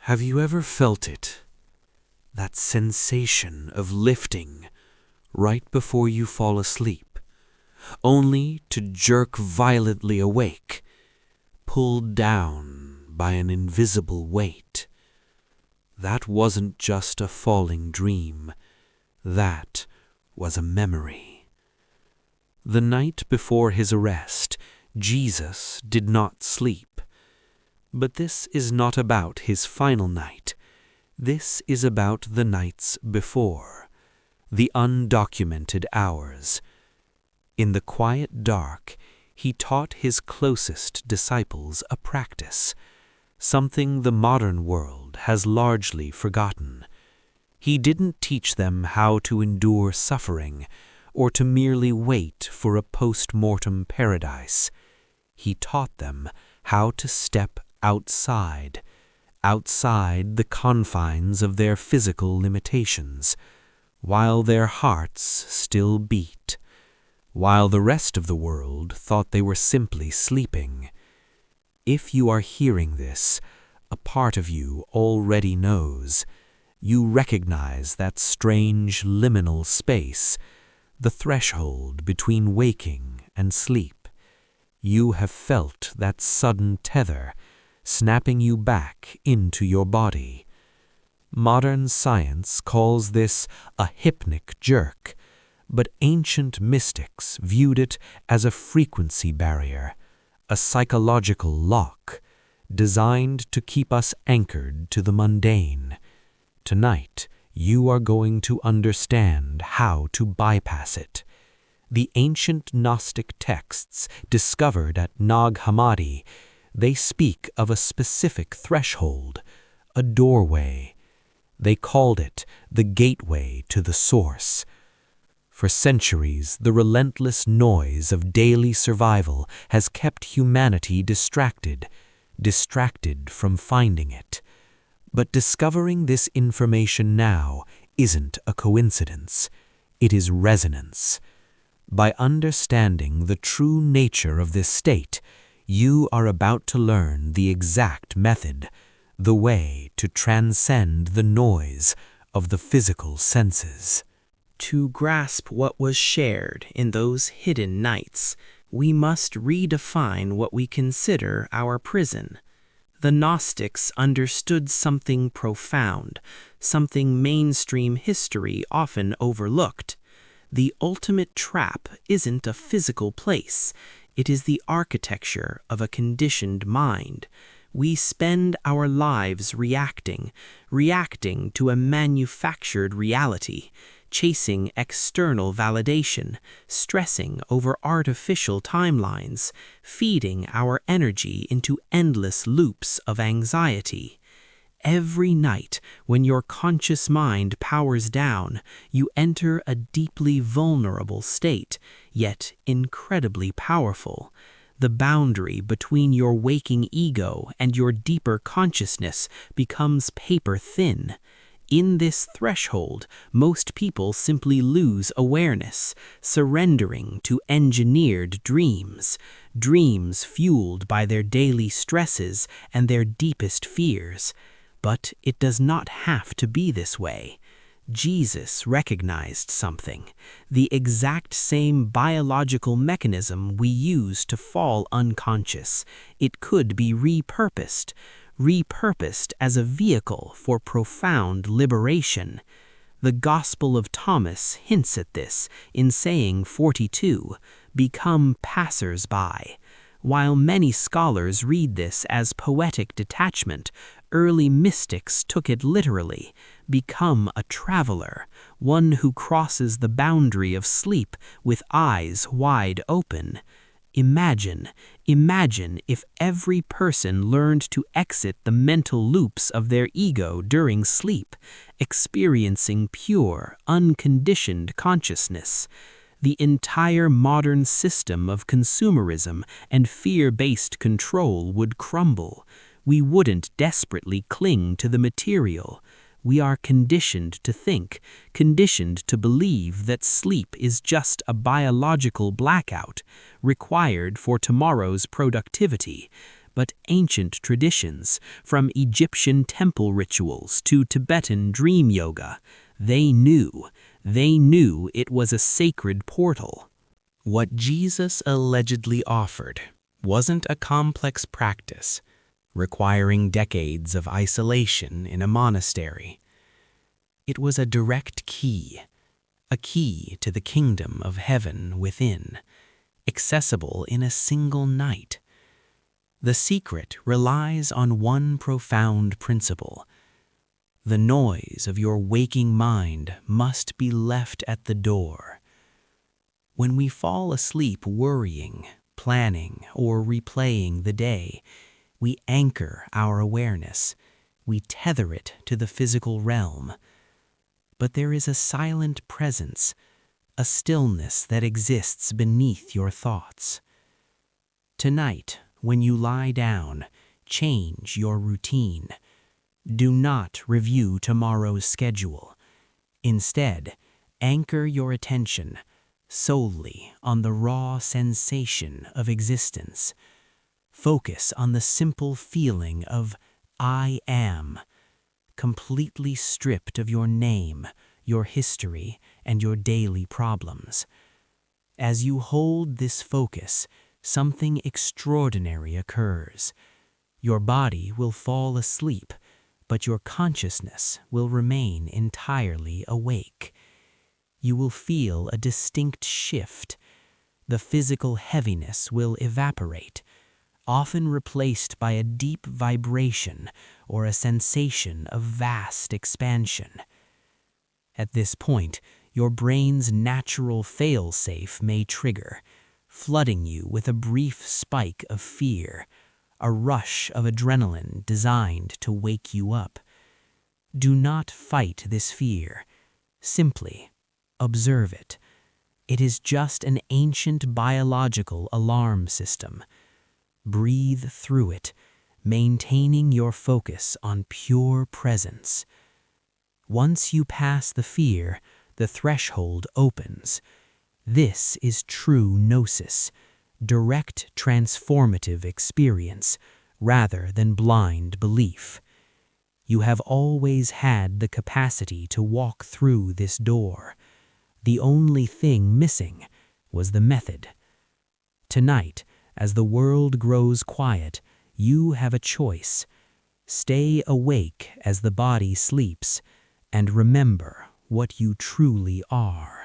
Have you ever felt it? That sensation of lifting right before you fall asleep, only to jerk violently awake, pulled down by an invisible weight. That wasn't just a falling dream. That was a memory. The night before his arrest, Jesus did not sleep. But this is not about his final night. This is about the nights before, the undocumented hours. In the quiet dark, he taught his closest disciples a practice, something the modern world has largely forgotten. He didn't teach them how to endure suffering or to merely wait for a post-mortem paradise. He taught them how to step outside the confines of their physical limitations, while their hearts still beat, while the rest of the world thought they were simply sleeping. If you are hearing this, a part of you already knows. You recognize that strange liminal space, the threshold between waking and sleep. You have felt that sudden tether, snapping you back into your body. Modern science calls this a hypnic jerk, but ancient mystics viewed it as a frequency barrier, a psychological lock, designed to keep us anchored to the mundane. Tonight, you are going to understand how to bypass it. The ancient Gnostic texts discovered at Nag Hammadi, they speak of a specific threshold, a doorway. They called it the gateway to the source. For centuries, the relentless noise of daily survival has kept humanity distracted from finding it. But discovering this information now isn't a coincidence. It is resonance. By understanding the true nature of this state, you are about to learn the exact method, the way to transcend the noise of the physical senses. To grasp what was shared in those hidden nights, we must redefine what we consider our prison. The Gnostics understood something profound, something mainstream history often overlooked. The ultimate trap isn't a physical place. It is the architecture of a conditioned mind. We spend our lives reacting to a manufactured reality, chasing external validation, stressing over artificial timelines, feeding our energy into endless loops of anxiety. Every night, when your conscious mind powers down, you enter a deeply vulnerable state, yet incredibly powerful. The boundary between your waking ego and your deeper consciousness becomes paper thin. In this threshold, most people simply lose awareness, surrendering to engineered dreams, dreams fueled by their daily stresses and their deepest fears. But it does not have to be this way. Jesus recognized something, the exact same biological mechanism we use to fall unconscious. It could be repurposed as a vehicle for profound liberation. The Gospel of Thomas hints at this in saying 42, "Become passers-by." While many scholars read this as poetic detachment, early mystics took it literally. Become a traveler, one who crosses the boundary of sleep with eyes wide open. Imagine if every person learned to exit the mental loops of their ego during sleep, experiencing pure, unconditioned consciousness. The entire modern system of consumerism and fear-based control would crumble. We wouldn't desperately cling to the material. We are conditioned to think, conditioned to believe that sleep is just a biological blackout, required for tomorrow's productivity. but ancient traditions, from Egyptian temple rituals to Tibetan dream yoga. They knew it was a sacred portal. What Jesus allegedly offered wasn't a complex practice, requiring decades of isolation in a monastery. It was a direct key, a key to the kingdom of heaven within, accessible in a single night. The secret relies on one profound principle. The noise of your waking mind must be left at the door. When we fall asleep worrying, planning, or replaying the day, we anchor our awareness. We tether it to the physical realm. But there is a silent presence, a stillness that exists beneath your thoughts. Tonight, when you lie down, change your routine. Do not review tomorrow's schedule. Instead, anchor your attention solely on the raw sensation of existence. Focus on the simple feeling of I am, completely stripped of your name, your history, and your daily problems. As you hold this focus, something extraordinary occurs. Your body will fall asleep, but your consciousness will remain entirely awake. You will feel a distinct shift. The physical heaviness will evaporate, often replaced by a deep vibration or a sensation of vast expansion. At this point, your brain's natural fail-safe may trigger, flooding you with a brief spike of fear, a rush of adrenaline designed to wake you up. Do not fight this fear. Simply observe it. It is just an ancient biological alarm system. Breathe through it, maintaining your focus on pure presence. Once you pass the fear, the threshold opens. This is true gnosis, direct transformative experience, rather than blind belief. You have always had the capacity to walk through this door. The only thing missing was the method. Tonight, as the world grows quiet, you have a choice. Stay awake as the body sleeps, and remember what you truly are.